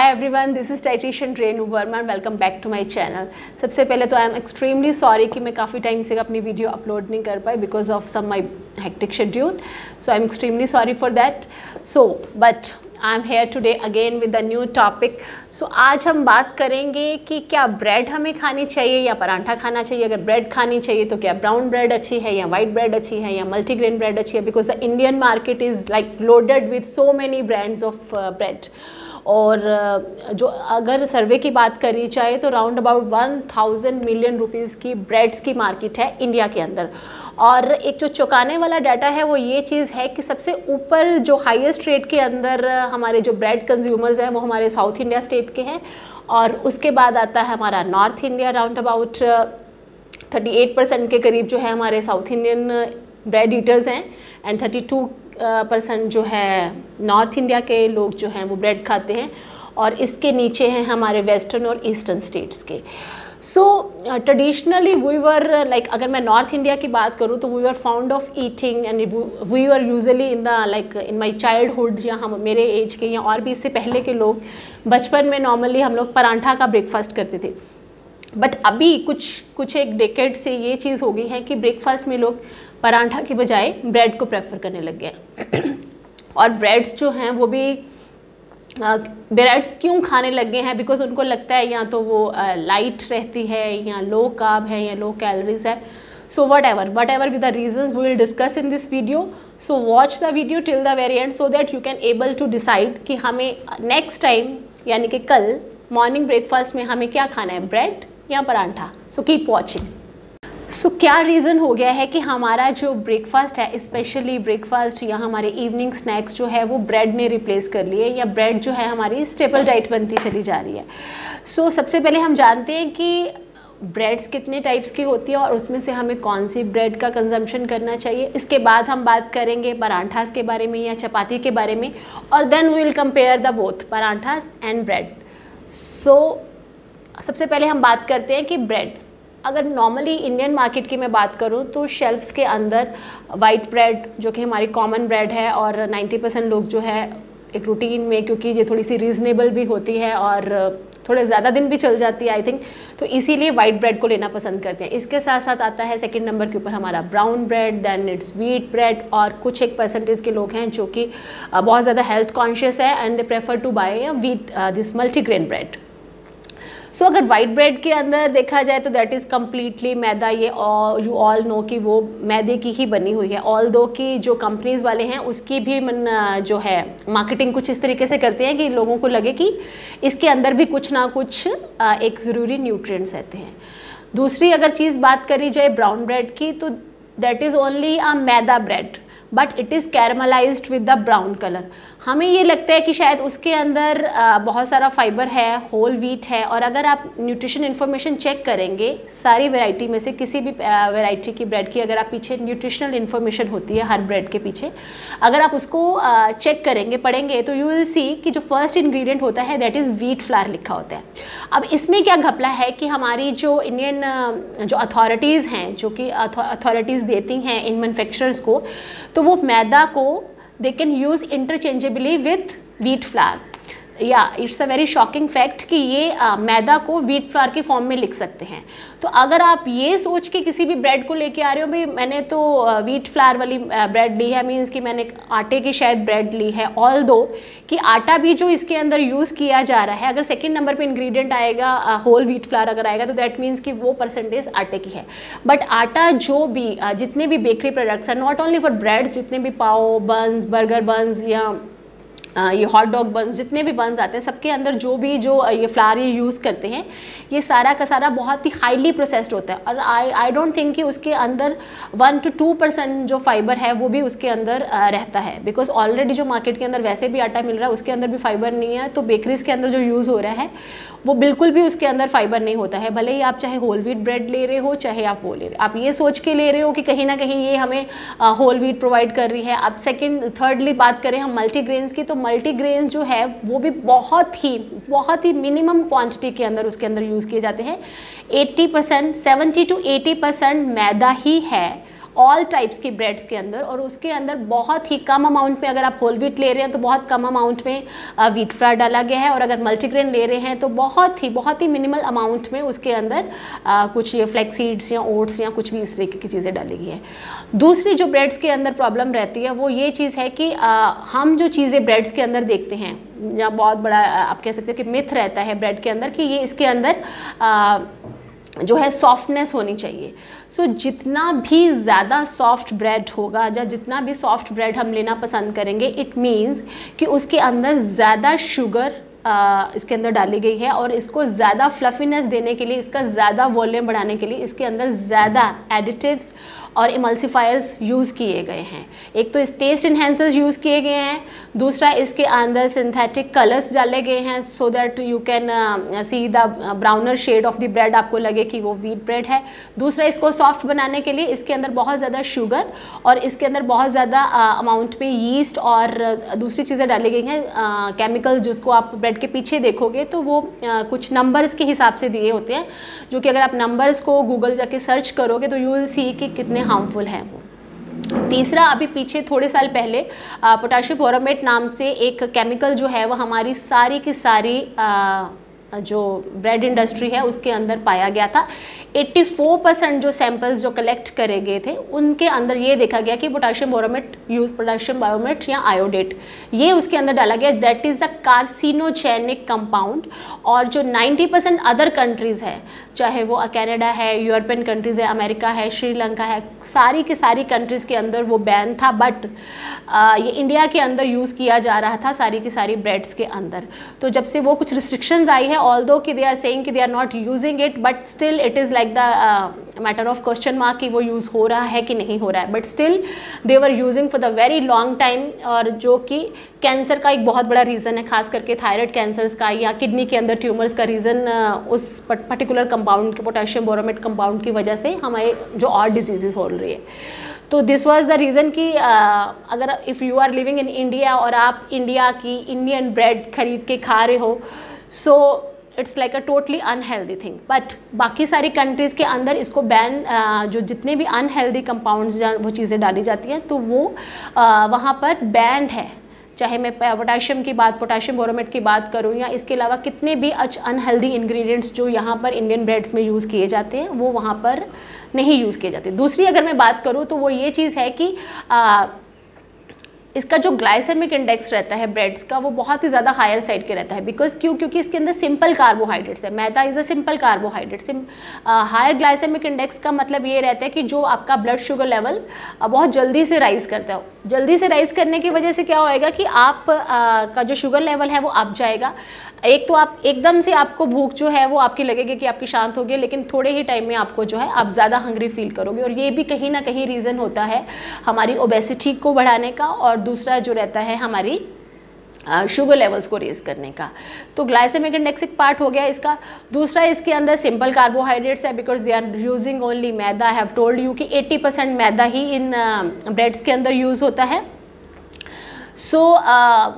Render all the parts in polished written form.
Hi everyone, this is dietitian Renu Verma and welcome back to my channel. सबसे पहले तो आई am extremely sorry कि मैं काफ़ी टाइम से अपनी वीडियो अपलोड नहीं कर पाई because of some my hectic schedule, so I am extremely sorry for that. So but I am here today again with a new topic. So आज हम बात करेंगे कि क्या ब्रेड हमें खानी चाहिए या पराठा खाना चाहिए। अगर ब्रेड खानी चाहिए तो क्या ब्राउन ब्रेड अच्छी है या वाइट ब्रेड अच्छी है या मल्टीग्रेन ब्रेड अच्छी है, because the Indian market is like loaded with so many brands of bread. और जो अगर सर्वे की बात करी जाए तो राउंड अबाउट 1000 मिलियन रुपीज़ की ब्रेड्स की मार्केट है इंडिया के अंदर। और एक जो चौंकाने वाला डाटा है वो ये चीज़ है कि सबसे ऊपर जो हाईएस्ट रेट के अंदर हमारे जो ब्रेड कंज्यूमर्स हैं वो हमारे साउथ इंडिया स्टेट के हैं, और उसके बाद आता है हमारा नॉर्थ इंडिया। राउंड अबाउट 38% के करीब जो है हमारे साउथ इंडियन ब्रेड ईटर्स हैं एंड 32% जो है नॉर्थ इंडिया के लोग जो हैं वो ब्रेड खाते हैं, और इसके नीचे हैं हमारे वेस्टर्न और ईस्टर्न स्टेट्स के। So traditionally we were like, अगर मैं नॉर्थ इंडिया की बात करूँ तो we were found of eating and we were usually in the like in my childhood, या हम मेरे एज के या और भी इससे पहले के लोग बचपन में नॉर्मली हम लोग पराठा का ब्रेकफास्ट करते थे। बट अभी कुछ एक डेकेड से ये चीज़ हो गई है कि ब्रेकफास्ट में लोग पराठा के बजाय ब्रेड को प्रेफर करने लग गए। और ब्रेड्स जो हैं वो भी ब्रेड्स क्यों खाने लग गए हैं, बिकॉज उनको लगता है या तो वो लाइट रहती है या लो कार्ब है या लो कैलोरीज है। So whatever with the reasons we will discuss in this video. So watch the video till the very end so that you can able to decide कि हमें next time यानी कि कल morning breakfast में हमें क्या खाना है, ब्रेड या paratha. So keep watching. So क्या रीज़न हो गया है कि हमारा जो ब्रेकफास्ट है, स्पेशली ब्रेकफास्ट या हमारे इवनिंग स्नैक्स जो है वो ब्रेड ने रिप्लेस कर लिए, या ब्रेड जो है हमारी स्टेपल डाइट बनती चली जा रही है। सो सबसे पहले हम जानते हैं कि ब्रेड्स कितने टाइप्स की होती है और उसमें से हमें कौन सी ब्रेड का कंजम्पशन करना चाहिए। इसके बाद हम बात करेंगे पराठास के बारे में या चपाती के बारे में, और then we will compare the both parathas and bread. So सबसे पहले हम बात करते हैं कि ब्रेड, अगर नॉर्मली इंडियन मार्केट की मैं बात करूं तो शेल्फ्स के अंदर वाइट ब्रेड जो कि हमारी कॉमन ब्रेड है, और 90% लोग जो है एक रूटीन में, क्योंकि ये थोड़ी सी रीज़नेबल भी होती है और थोड़े ज़्यादा दिन भी चल जाती है आई थिंक, तो इसीलिए वाइट ब्रेड को लेना पसंद करते हैं। इसके साथ साथ आता है सेकंड नंबर के ऊपर हमारा brown bread, then it's wheat bread, और कुछ एक परसेंटेज के लोग हैं जो कि बहुत ज़्यादा हेल्थ कॉन्शियस है and they prefer to buy wheat this multigrain bread. So अगर वाइट ब्रेड के अंदर देखा जाए तो दैट इज़ कम्प्लीटली मैदा। ये यू ऑल नो कि वो मैदे की ही बनी हुई है, ऑल दो कि जो कंपनीज़ वाले हैं उसकी भी जो है मार्केटिंग कुछ इस तरीके से करते हैं कि लोगों को लगे कि इसके अंदर भी कुछ ना कुछ एक ज़रूरी न्यूट्रिएंट्स रहते हैं। दूसरी अगर चीज़ बात करी जाए ब्राउन ब्रेड की, तो that is only a maida bread but it is caramelised with the brown colour. हमें ये लगता है कि शायद उसके अंदर बहुत सारा फाइबर है, होल व्हीट है, और अगर आप न्यूट्रिशन इन्फॉर्मेशन चेक करेंगे सारी वैरायटी में से किसी भी वैरायटी की ब्रेड की, अगर आप पीछे न्यूट्रिशनल इन्फॉर्मेशन होती है हर ब्रेड के पीछे, अगर आप उसको चेक करेंगे, पढ़ेंगे, तो यू विल सी कि जो फर्स्ट इंग्रेडिएंट होता है दैट इज़ व्हीट फ्लावर लिखा होता है। अब इसमें क्या घपला है कि हमारी जो इंडियन जो अथॉरिटीज़ हैं, जो कि अथॉरिटीज़ देती हैं इन मैन्युफैक्चरर्स को, तो वो मैदा को they can use interchangeably with wheat flour। या it's a very shocking fact कि ये मैदा को व्हीट फ्लावर की फॉर्म में लिख सकते हैं। तो अगर आप ये सोच के किसी भी ब्रेड को लेके आ रहे हो, भाई मैंने तो व्हीट फ्लावर वाली ब्रेड ली है, मीन्स कि मैंने आटे की शायद ब्रेड ली है, ऑल दो कि आटा भी जो इसके अंदर यूज़ किया जा रहा है, अगर सेकंड नंबर पे इंग्रेडिएंट आएगा होल व्हीट फ्लावर अगर आएगा तो दैट मीन्स कि वो परसेंटेज आटे की है। बट आटा जो भी जितने भी बेकरी प्रोडक्ट्स हैं, नॉट ओनली फॉर ब्रेड्स, जितने भी पाव बंस, बर्गर बंस या ये हॉट डॉग बंस, जितने भी बंस आते हैं, सबके अंदर जो ये फ्लावर ये यूज़ करते हैं, ये सारा का सारा बहुत ही हाईली प्रोसेस्ड होता है। और आई डोंट थिंक कि उसके अंदर 1 to 2% जो फाइबर है वो भी उसके अंदर रहता है, बिकॉज ऑलरेडी जो मार्केट के अंदर वैसे भी आटा मिल रहा है उसके अंदर भी फाइबर नहीं है। तो बेकरीज़ के अंदर जो यूज़ हो रहा है वो बिल्कुल भी उसके अंदर फाइबर नहीं होता है, भले ही आप चाहे होल व्हीट ब्रेड ले रहे हो चाहे आप वो ले रहे हो, आप ये सोच के ले रहे हो कि कहीं ना कहीं ये हमें होल व्हीट प्रोवाइड कर रही है। अब थर्डली बात करें हम मल्टीग्रेन्स की, तो मल्टीग्रेन्स जो है वो भी बहुत ही मिनिमम क्वांटिटी के अंदर उसके अंदर यूज़ किए जाते हैं। 70 to 80% मैदा ही है ऑल टाइप्स की ब्रेड्स के अंदर, और उसके अंदर बहुत ही कम अमाउंट में, अगर आप होल व्हीट ले रहे हैं तो बहुत कम अमाउंट में व्हीट फ्लावर डाला गया है, और अगर मल्टीग्रेन ले रहे हैं तो बहुत ही मिनिमल अमाउंट में उसके अंदर कुछ ये फ्लैक्स सीड्स या ओट्स या कुछ भी इस तरीके की चीज़ें डाली गई है। दूसरी जो ब्रेड्स के अंदर प्रॉब्लम रहती है वो ये चीज़ है कि हम जो चीज़ें ब्रेड्स के अंदर देखते हैं, या बहुत बड़ा आप कह सकते हो कि मिथ रहता है ब्रेड के अंदर कि ये इसके अंदर जो है सॉफ्टनेस होनी चाहिए। सो जितना भी ज़्यादा सॉफ्ट ब्रेड होगा या जितना भी सॉफ्ट ब्रेड हम लेना पसंद करेंगे, इट मीन्स कि उसके अंदर ज़्यादा शुगर इसके अंदर डाली गई है, और इसको ज़्यादा फ्लफीनेस देने के लिए, इसका ज़्यादा वॉल्यूम बढ़ाने के लिए इसके अंदर ज़्यादा एडिटिव्स और इमल्सिफायर्स यूज़ किए गए हैं। एक तो इस टेस्ट इन्हेंसर्स यूज़ किए गए हैं, दूसरा इसके अंदर सिंथेटिक कलर्स डाले गए हैं so that you can see the browner shade of the bread, आपको लगे कि वो व्हीट ब्रेड है। दूसरा, इसको सॉफ्ट बनाने के लिए इसके अंदर बहुत ज़्यादा शुगर और इसके अंदर बहुत ज़्यादा अमाउंट में यीस्ट और दूसरी चीज़ें डाली गई हैं, केमिकल्स, जिसको आप ब्रेड के पीछे देखोगे तो वो कुछ नंबर्स के हिसाब से दिए होते हैं, जो कि अगर आप नंबर्स को गूगल जाके सर्च करोगे तो यू विल सी कि कितने हार्मफुल हैं वो। तीसरा, अभी पीछे थोड़े साल पहले पोटाशियम बोरोमेट नाम से एक केमिकल जो है वो हमारी सारी की सारी जो ब्रेड इंडस्ट्री है उसके अंदर पाया गया था। 84% जो सैंपल्स जो कलेक्ट करे गए थे उनके अंदर ये देखा गया कि पोटाशियम बायोमेट या आयोडेट ये उसके अंदर डाला गया, that is the carcinogenic compound. और जो 90% अदर कंट्रीज़ है, चाहे वो कनाडा है, यूरोपियन कंट्रीज़ है, अमेरिका है, श्रीलंका है, सारी की सारी कंट्रीज़ के अंदर वो बैन था, बट ये इंडिया के अंदर यूज़ किया जा रहा था सारी की सारी ब्रेड्स के अंदर। तो जब से वो कुछ रिस्ट्रिक्शंस आई है, ऑल्दो कि दे आर सेइंग कि they are not using it, but still it is like the matter of question mark कि वो यूज़ हो रहा है कि नहीं हो रहा है, but still they were using for the very long time. और जो कि कैंसर का एक बहुत बड़ा रीज़न है, खास करके थायराइड कैंसर्स का या किडनी के अंदर ट्यूमर्स का रीज़न उस पर्टिकुलर कंपाउंड के पोटाशियम बोरोमेट कंपाउंड की वजह से हमारे जो और डिजीज़ हो रही है। तो दिस वाज द रीज़न कि अगर if you are living in India और आप इंडिया की इंडियन ब्रेड खरीद के खा रहे हो, so it's like a totally unhealthy thing. But बाकी सारी कंट्रीज़ के अंदर इसको बैन, जो जितने भी अनहेल्दी कंपाउंड्स या वो चीज़ें डाली जाती हैं तो वो वहाँ पर बैंड है। चाहे मैं पोटाशियम बोरोमेट की बात करूँ या इसके अलावा कितने भी अनहेल्दी इंग्रेडिएंट्स जो यहाँ पर इंडियन ब्रेड्स में यूज़ किए जाते हैं वो वहाँ पर नहीं यूज़ किए जाते। दूसरी अगर मैं बात करूँ तो वो ये चीज़ है कि इसका जो ग्लाइसेमिक इंडेक्स रहता है ब्रेड्स का वो बहुत ही ज़्यादा हायर साइड के रहता है। बिकॉज क्योंकि इसके अंदर सिंपल कार्बोहाइड्रेट्स है, maida is a simple carbohydrate. Higher glycaemic index का मतलब ये रहता है कि जो आपका ब्लड शुगर लेवल बहुत जल्दी से राइज़ करता है। जल्दी से राइज़ करने की वजह से क्या होएगा कि आप का जो शुगर लेवल है वो अप जाएगा। एक तो आप एकदम से आपको भूख जो है वो आपकी लगेगी कि आपकी शांत होगी, लेकिन थोड़े ही टाइम में आपको जो है आप ज़्यादा हंग्री फील करोगे। और ये भी कहीं ना कहीं रीज़न होता है हमारी ओबेसिटी को बढ़ाने का, और दूसरा जो रहता है हमारी शुगर लेवल्स को रेज करने का। तो ग्लाइसेमिक इंडेक्स एक पार्ट हो गया इसका। दूसरा, इसके अंदर सिंपल कार्बोहाइड्रेट्स है, because they are using only maida. I have told you कि 80% मैदा ही इन ब्रेड्स के अंदर यूज़ होता है। सो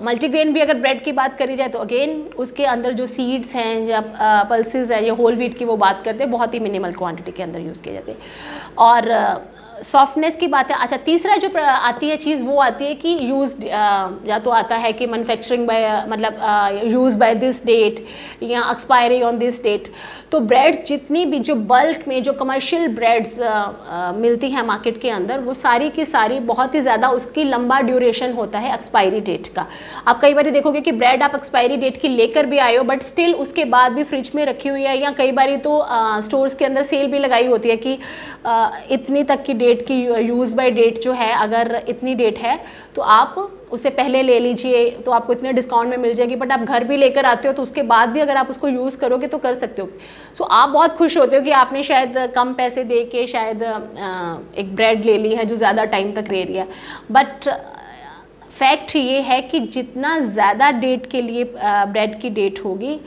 मल्टीग्रेन भी अगर ब्रेड की बात करी जाए तो अगेन उसके अंदर जो सीड्स हैं या पल्सेस हैं या होल व्हीट की वो बात करते हैं, बहुत ही मिनिमल क्वांटिटी के अंदर यूज़ किए जाते हैं। और सॉफ्टनेस की बात है। अच्छा, तीसरा जो आती है चीज़ वो आती है कि यूज्ड, या तो आता है कि मैन्युफैक्चरिंग बाय मतलब यूज़ बाय दिस डेट या एक्सपायरी ऑन दिस डेट। तो ब्रेड्स जितनी भी जो बल्क में जो कमर्शियल ब्रेड्स मिलती हैं मार्केट के अंदर, वो सारी की सारी बहुत ही ज़्यादा उसकी लंबा ड्यूरेशन होता है एक्सपायरी डेट का। आप कई बार देखोगे कि ब्रेड आप एक्सपायरी डेट की लेकर भी आए हो, बट स्टिल उसके बाद भी फ्रिज में रखी हुई है, या कई बार तो स्टोर्स के अंदर सेल भी लगाई होती है कि इतनी तक की डेट की यूज़ बाय डेट जो है, अगर इतनी डेट है तो आप उससे पहले ले लीजिए तो आपको इतने डिस्काउंट में मिल जाएगी। बट आप घर भी लेकर आते हो तो उसके बाद भी अगर आप उसको यूज़ करोगे तो कर सकते हो। सो आप बहुत खुश होते हो कि आपने शायद कम पैसे दे के शायद एक ब्रेड ले ली है जो ज़्यादा टाइम तक रह रही है। बट फैक्ट ये है कि जितना ज़्यादा डेट के लिए ब्रेड की डेट होगी,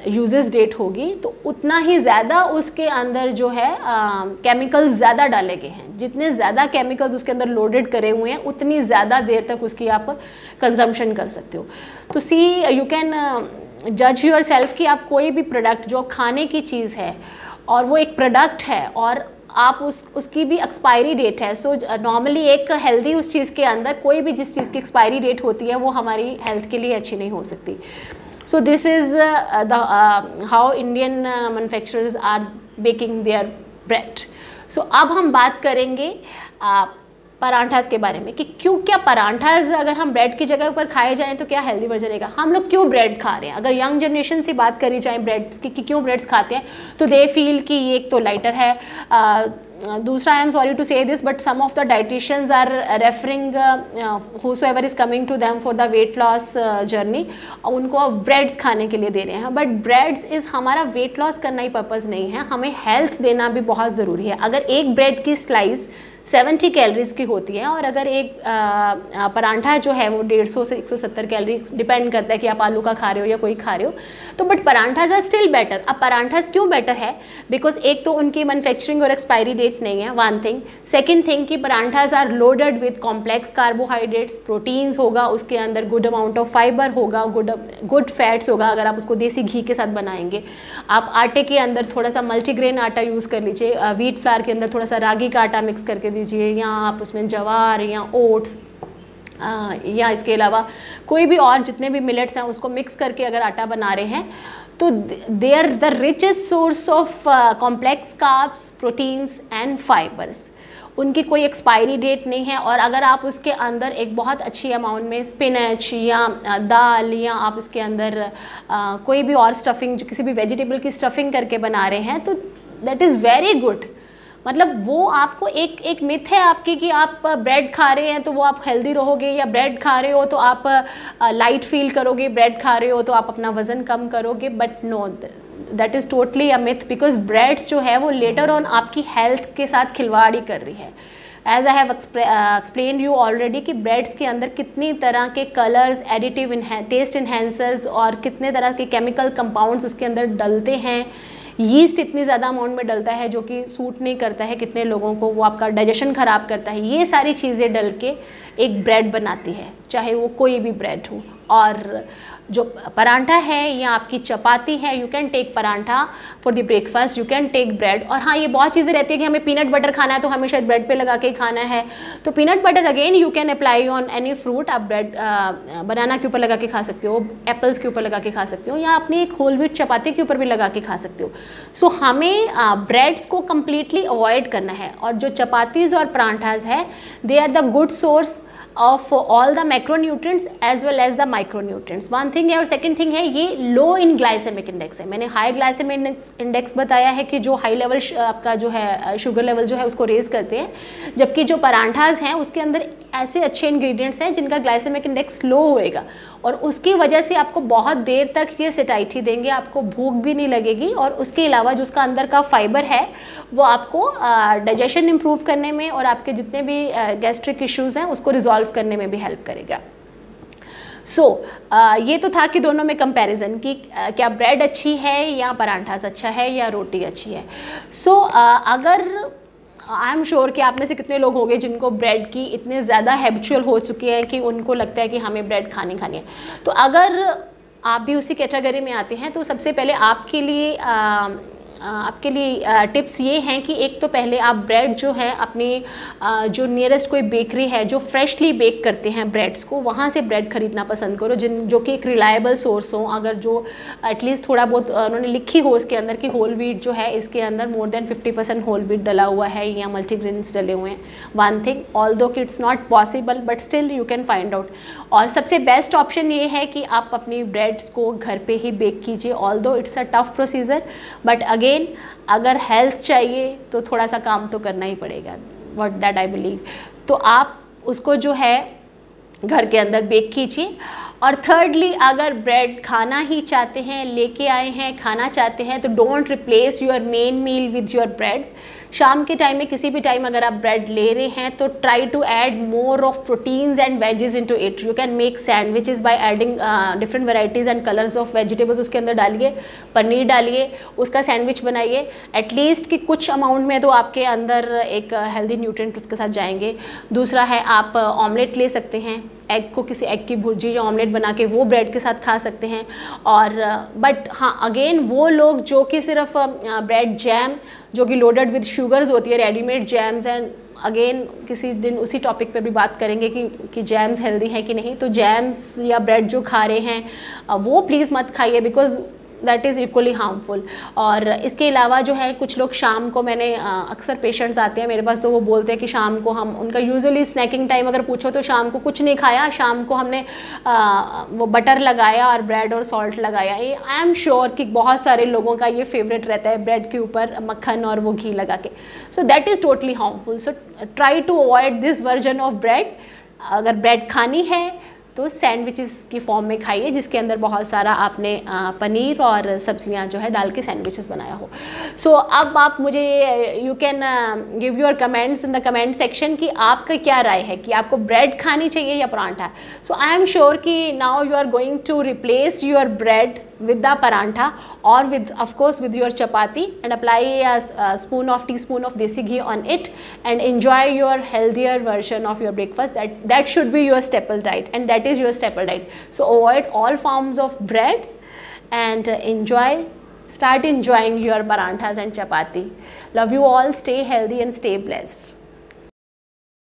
यूजेस डेट होगी, तो उतना ही ज़्यादा उसके अंदर जो है केमिकल्स ज़्यादा डाले गए हैं। जितने ज़्यादा केमिकल्स उसके अंदर लोडेड करे हुए हैं उतनी ज़्यादा देर तक उसकी आप कंजम्पशन कर सकते हो। तो सी यू कैन जज योर सेल्फ कि आप कोई भी प्रोडक्ट जो खाने की चीज़ है और वो एक प्रोडक्ट है और आप उसकी भी एक्सपायरी डेट है। सो नॉर्मली एक हेल्दी उस चीज़ के अंदर कोई भी जिस चीज़ की एक्सपायरी डेट होती है वो हमारी हेल्थ के लिए अच्छी नहीं हो सकती। So this is how Indian manufacturers are baking their bread. So अब हम बात करेंगे परांठास के बारे में कि क्या परांठास अगर हम ब्रेड की जगह पर खाए जाएं तो क्या हेल्दी वर्जन रहेगा। हम लोग क्यों ब्रेड खा रहे हैं, अगर यंग जनरेशन से बात करी जाए ब्रेड्स की कि क्यों ब्रेड्स खाते हैं, तो दे फील कि ये एक तो लाइटर है, दूसरा I am sorry to say this but some of the dietitians are referring whosoever is coming to them for the weight loss journey, उनको ब्रेड्स खाने के लिए दे रहे हैं। बट ब्रेड्स इज़ हमारा वेट लॉस करना ही पर्पज़ नहीं है, हमें हेल्थ देना भी बहुत ज़रूरी है। अगर एक ब्रेड की स्लाइस 70 कैलोरीज की होती है और अगर एक परांठा जो है वो 150 से 170 कैलोरी, डिपेंड करता है कि आप आलू का खा रहे हो या कोई खा रहे हो, तो बट परांठाज आर स्टिल बेटर। अब परांठाज क्यों बेटर है, बिकॉज एक तो उनकी मैन्युफैक्चरिंग और एक्सपायरी डेट नहीं है, वन थिंग। सेकेंड थिंग कि parathas are loaded with complex carbohydrates, proteins होगा उसके अंदर, गुड अमाउंट ऑफ फाइबर होगा, गुड फैट्स होगा अगर आप उसको देसी घी के साथ बनाएंगे। आप आटे के अंदर थोड़ा सा मल्टीग्रेन आटा यूज़ कर लीजिए, व्हीट फ्लावर के अंदर थोड़ा सा रागी का आटा मिक्स करके दीजिए, या आप उसमें जवार या ओट्स या इसके अलावा कोई भी और जितने भी मिलेट्स हैं उसको मिक्स करके अगर आटा बना रहे हैं तो they are the richest source of complex carbs, proteins and fibres. उनकी कोई एक्सपायरी डेट नहीं है, और अगर आप उसके अंदर एक बहुत अच्छी अमाउंट में स्पिनच या दाल या आप इसके अंदर कोई भी और स्टफिंग, जो किसी भी वेजिटेबल की स्टफिंग करके बना रहे हैं, तो दैट इज़ वेरी गुड। मतलब वो आपको एक मिथ है आपकी कि आप ब्रेड खा रहे हैं तो वो आप हेल्दी रहोगे, या ब्रेड खा रहे हो तो आप लाइट फील करोगे, ब्रेड खा रहे हो तो आप अपना वज़न कम करोगे, but no, that is totally a myth, because breads जो है वो लेटर ऑन आपकी हेल्थ के साथ खिलवाड़ ही कर रही है। As I have explain you already कि ब्रेड्स के अंदर कितनी तरह के कलर्स, एडिटिव, टेस्ट इन्हेंसर्स और कितने तरह के केमिकल कंपाउंड्स उसके अंदर डलते हैं। यीस्ट इतनी ज़्यादा अमाउंट में डलता है जो कि सूट नहीं करता है कितने लोगों को, वो आपका डाइजेशन ख़राब करता है। ये सारी चीज़ें डल के एक ब्रेड बनाती है, चाहे वो कोई भी ब्रेड हो। और जो परांठा है या आपकी चपाती है, you can take paratha for the breakfast, you can take bread. और हाँ, ये बहुत चीज़ें रहती है कि हमें पीनट बटर खाना है तो हमें शायद ब्रेड पे लगा के ही खाना है, तो peanut butter again you can apply on any fruit. आप ब्रेड बनाना के ऊपर लगा के खा सकते हो, एप्पल्स के ऊपर लगा के खा सकते हो, या अपनी एक होल व्हीट चपाती के ऊपर भी लगा के खा सकते हो। सो हमें ब्रेड्स को कम्प्लीटली अवॉइड करना है। और जो चपातीज़ और परांठाज है, they are the good source of all the macronutrients as well as the micronutrients, one thing है। और second thing है, ये low in glycemic index है। मैंने high glycemic index बताया है कि जो high level आपका जो है शुगर लेवल जो है उसको रेज करते हैं, जबकि जो परांठाज हैं उसके अंदर ऐसे अच्छे इंग्रेडिएंट्स हैं जिनका ग्लाइसेमिक इंडेक्स लो होएगा, और उसकी वजह से आपको बहुत देर तक ये सैटिस्फाई देंगे, आपको भूख भी नहीं लगेगी। और उसके अलावा जो उसका अंदर का फाइबर है वो आपको डाइजेशन इम्प्रूव करने में और आपके जितने भी गैस्ट्रिक इश्यूज़ हैं उसको रिजॉल्व करने में भी हेल्प करेगा। सो ये तो था कि दोनों में कंपैरिजन कि क्या ब्रेड अच्छी है या परांठास अच्छा है या रोटी अच्छी है। सो अगर आई एम श्योर कि आप में से कितने लोग होंगे जिनको ब्रेड की इतने ज़्यादा हैबिचुअल हो चुके हैं कि उनको लगता है कि हमें ब्रेड खानी है। तो अगर आप भी उसी कैटेगरी में आते हैं तो सबसे पहले आपके लिए टिप्स ये हैं कि एक तो पहले आप ब्रेड जो है अपनी जो नियरेस्ट कोई बेकरी है जो फ्रेशली बेक करते हैं ब्रेड्स को, वहाँ से ब्रेड ख़रीदना पसंद करो, जो कि एक रिलायबल सोर्स हो। अगर जो एटलीस्ट थोड़ा बहुत उन्होंने लिखी हो उसके अंदर कि होल व्हीट जो है इसके अंदर मोर देन 50% होल व्हीट डला हुआ है या मल्टीग्रेन्स डले हुए हैं, वन थिंग, ऑल्दो कि it's not possible but still you can find out. और सबसे बेस्ट ऑप्शन ये है कि आप अपनी ब्रेड्स को घर पे ही बेक कीजिए, although it's a tough procedure, but again अगर हेल्थ चाहिए तो थोड़ा सा काम तो करना ही पड़ेगा, व्हाट दैट आई बिलीव। तो आप उसको जो है घर के अंदर बेक कीजिए। और थर्डली, अगर ब्रेड खाना ही चाहते हैं, लेके आए हैं, खाना चाहते हैं, तो don't replace your main meal with your breads. शाम के टाइम में किसी भी टाइम अगर आप ब्रेड ले रहे हैं तो try to add more of proteins and veggies into it. You can make sandwiches by adding different varieties and colours of vegetables उसके अंदर डालिए, पनीर डालिए, उसका सैंडविच बनाइए, एटलीस्ट कि कुछ अमाउंट में तो आपके अंदर एक हेल्दी न्यूट्रिएंट उसके साथ जाएंगे। दूसरा है आप ऑमलेट ले सकते हैं, एग को किसी एग की भुर्जी या ऑमलेट बना के वो ब्रेड के साथ खा सकते हैं। और बट हाँ, अगेन वो लोग जो कि सिर्फ ब्रेड जैम जो कि लोडेड विद शुगर्स होती है, रेडीमेड जैम्स, एंड अगेन किसी दिन उसी टॉपिक पर भी बात करेंगे कि जैम्स हेल्दी है कि नहीं। तो जैम्स या ब्रेड जो खा रहे हैं वो प्लीज़ मत खाइए, because that is equally harmful. और इसके अलावा जो है कुछ लोग शाम को, मैंने अक्सर पेशेंट्स आते हैं मेरे पास तो वो बोलते हैं कि शाम को हम, उनका यूजुअली स्नैकिंग टाइम अगर पूछो तो शाम को कुछ नहीं खाया, शाम को हमने वो बटर लगाया और ब्रेड और सॉल्ट लगाया। ये आई एम श्योर कि बहुत सारे लोगों का ये फेवरेट रहता है, ब्रेड के ऊपर मक्खन और वो घी लगा के। So that is totally harmful. So try to avoid this version of bread. अगर ब्रेड खानी है तो सैंडविचेस की फॉर्म में खाइए, जिसके अंदर बहुत सारा आपने पनीर और सब्जियां जो है डाल के सैंडविचेस बनाया हो। सो अब आप मुझे, you can give your comments in the comment section कि आपका क्या राय है कि आपको ब्रेड खानी चाहिए या paratha. So I am sure कि now you are going to replace your bread with the parantha or with, of course, with your chapati, and apply a teaspoon of desi ghee on it and enjoy your healthier version of your breakfast. That should be your staple diet, and that is your staple diet. So avoid all forms of breads and start enjoying your paranthas and chapati. Love you all. Stay healthy and stay blessed.